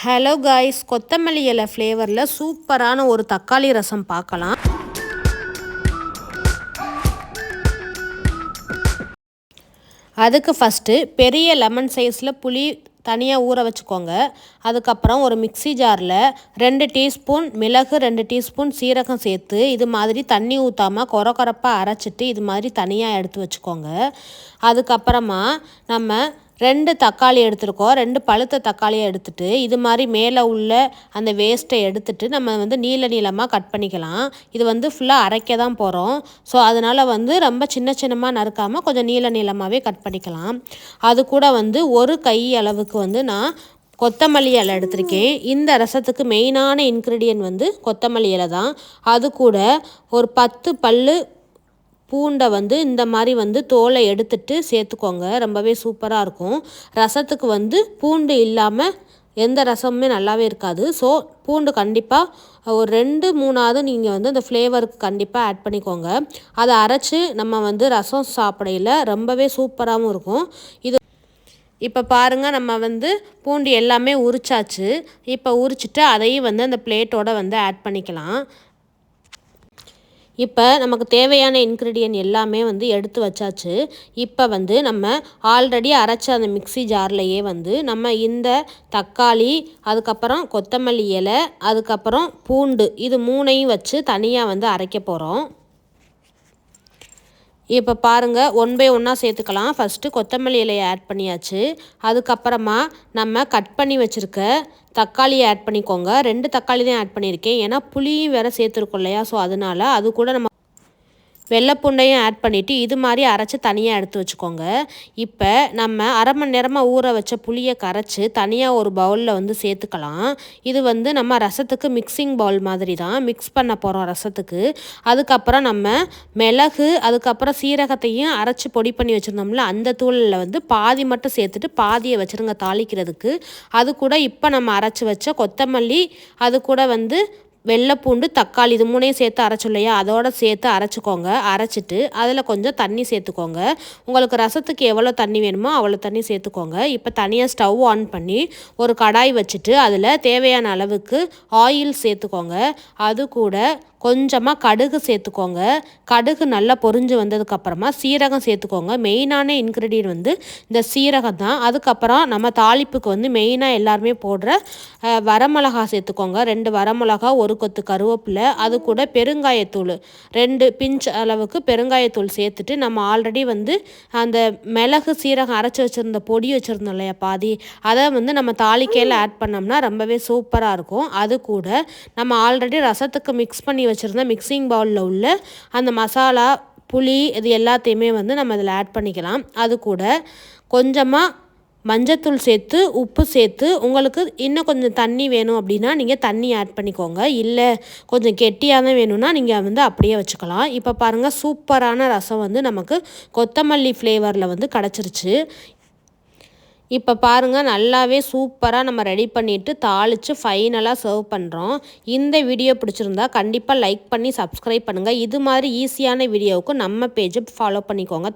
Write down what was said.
Hello guys, கொத்தமல்லி இலை ஃப்ளேவரில் சூப்பரான ஒரு தக்காளி ரசம் பார்க்கலாம். அதுக்கு ஃபஸ்ட்டு பெரிய லெமன் சைஸில் புளி தனியாக ஊற வச்சுக்கோங்க. அதுக்கப்புறம் ஒரு மிக்ஸி ஜாரில் 2 டீஸ்பூன் மிளகு, 2 டீஸ்பூன் சீரகம் சேர்த்து இது மாதிரி தண்ணி ஊற்றாமல் கொரப்பாக அரைச்சிட்டு இது மாதிரி தனியாக எடுத்து வச்சுக்கோங்க. அதுக்கப்புறமா நம்ம 2 தக்காளி எடுத்துருக்கோம். 2 பழுத்த தக்காளியை எடுத்துகிட்டு இது மாதிரி மேலே உள்ள அந்த வேஸ்ட்டை எடுத்துகிட்டு நம்ம நீளமாக கட் பண்ணிக்கலாம். இது ஃபுல்லாக அரைக்க தான் போகிறோம். ஸோ அதனால் ரொம்ப சின்னமாக நறுக்காமல் கொஞ்சம் நீளமாகவே கட் பண்ணிக்கலாம். அது கூட ஒரு கை அளவுக்கு நான் கொத்தமல்லி இலை எடுத்திருக்கேன். இந்த ரசத்துக்கு மெயினான இன்க்ரீடியன்ட் கொத்தமல்லி இலை தான். அது கூட ஒரு 10 பல்லு பூண்டை இந்த மாதிரி தோலை எடுத்துட்டு சேர்த்துக்கோங்க. ரொம்பவே சூப்பராக இருக்கும். ரசத்துக்கு பூண்டு இல்லாமல் எந்த ரசமுமே நல்லாவே இருக்காது. ஸோ பூண்டு கண்டிப்பாக ஒரு 2-3ஆவது நீங்கள் இந்த ஃப்ளேவருக்கு கண்டிப்பாக ஆட் பண்ணிக்கோங்க. அதை அரைச்சி நம்ம ரசம் சாப்பிடையில் ரொம்பவே சூப்பராகவும் இருக்கும். இது இப்போ பாருங்கள், நம்ம பூண்டு எல்லாமே உரிச்சாச்சு. இப்போ உரிச்சிட்டு அதையும் அந்த பிளேட்டோட ஆட் பண்ணிக்கலாம். இப்போ நமக்கு தேவையான இன்க்ரீடியன்ட் எல்லாமே எடுத்து வச்சாச்சு. இப்போ நம்ம ஆல்ரெடி அரைச்ச அந்த மிக்ஸி ஜார்லையே நம்ம இந்த தக்காளி, அதுக்கப்புறம் கொத்தமல்லி இலை, அதுக்கப்புறம் பூண்டு, இது 3ஐயும் வச்சு தனியாக அரைக்க போகிறோம். இப்போ பாருங்கள், 1 பை 1ஆக சேர்த்துக்கலாம். ஃபஸ்ட்டு கொத்தமல்லி இலையை ஆட் பண்ணியாச்சு. அதுக்கப்புறமா நம்ம கட் பண்ணி வச்சுருக்க தக்காளியை ஆட் பண்ணிக்கோங்க. 2 தக்காளி தான் ஆட் பண்ணியிருக்கேன். ஏன்னா புளியும் வேறு சேர்த்துருக்கோம் இல்லையா? ஸோ அதனால் அது கூட நம்ம வெள்ளைப்பூண்டையும் ஆட் பண்ணிவிட்டு இது மாதிரி அரைச்சி தனியாக எடுத்து வச்சுக்கோங்க. இப்போ நம்ம அரை மணி நேரமாக ஊற வச்ச புளியை கரைச்சி தனியாக ஒரு பவுலில் சேர்த்துக்கலாம். இது நம்ம ரசத்துக்கு மிக்சிங் பவுல் மாதிரி தான் மிக்ஸ் பண்ண போகிறோம் ரசத்துக்கு. அதுக்கப்புறம் நம்ம மிளகு, அதுக்கப்புறம் சீரகத்தையும் அரைச்சி பொடி பண்ணி வச்சுருந்தோம்ல, அந்த தூளில் பாதி மட்டும் சேர்த்துட்டு பாதியை வச்சுருங்க தாளிக்கிறதுக்கு. அது கூட இப்போ நம்ம அரைச்சி வச்ச கொத்தமல்லி, அது கூட வெள்ளைப்பூண்டு, தக்காளி, இது 3ஐயும் சேர்த்து அரைச்சோம் இல்லையா? அதோடு சேர்த்து அரைச்சிக்கோங்க. அரைச்சிட்டு அதில் கொஞ்சம் தண்ணி சேர்த்துக்கோங்க. உங்களுக்கு ரசத்துக்கு எவ்வளோ தண்ணி வேணுமோ அவ்வளோ தண்ணி சேர்த்துக்கோங்க. இப்போ தனியாக ஸ்டவ் ஆன் பண்ணி ஒரு கடாய் வச்சுட்டு அதில் தேவையான அளவுக்கு ஆயில் சேர்த்துக்கோங்க. அது கூட கொஞ்சமாக கடுகு சேர்த்துக்கோங்க. கடுகு நல்லா பொரிஞ்சு வந்ததுக்கப்புறமா சீரகம் சேர்த்துக்கோங்க. மெயினான இன்க்ரீடியன்ட் இந்த சீரகம் தான். அதுக்கப்புறம் நம்ம தாளிப்புக்கு மெயினாக எல்லாருமே போடுற வரமிளகா சேர்த்துக்கோங்க. 2 வரமிளகா, 1 கொத்து கருவேப்பிலை, அது கூட பெருங்காயத்தூள் 2 பிஞ்ச் அளவுக்கு பெருங்காயத்தூள் சேர்த்துட்டு நம்ம ஆல்ரெடி அந்த மிளகு சீரகம் அரைச்சி வச்சுருந்த பொடி வச்சுருந்தோம் இல்லையா பாதி, அதை நம்ம தாளிக்கையில் ஆட் பண்ணோம்னா ரொம்பவே சூப்பராக இருக்கும். அது கூட நம்ம ஆல்ரெடி ரசத்துக்கு மிக்ஸ் பண்ணி வச்சுருந்த மிக்சிங் பவுலில் உள்ள அந்த மசாலா, புளி, இது எல்லாத்தையுமே நம்ம அதில் ஆட் பண்ணிக்கலாம். அது கூட கொஞ்சமாக மஞ்சத்தூள் சேர்த்து, உப்பு சேர்த்து, உங்களுக்கு இன்னும் கொஞ்சம் தண்ணி வேணும் அப்படின்னா நீங்கள் தண்ணி ஆட் பண்ணிக்கோங்க. இல்லை கொஞ்சம் கெட்டியாக தான் வேணும்னா நீங்கள் அப்படியே வச்சுக்கலாம். இப்போ பாருங்கள், சூப்பரான ரசம் நமக்கு கொத்தமல்லி ஃப்ளேவரில் கிடச்சிருச்சு. இப்போ பாருங்கள், நல்லாவே சூப்பராக நம்ம ரெடி பண்ணிவிட்டு தாளித்து ஃபைனலாக சர்வ் பண்ணுறோம். இந்த வீடியோ பிடிச்சிருந்தா கண்டிப்பாக லைக் பண்ணி சப்ஸ்கிரைப் பண்ணுங்கள். இது மாதிரி ஈஸியான வீடியோவுக்கு நம்ம பேஜை ஃபாலோ பண்ணிக்கோங்க.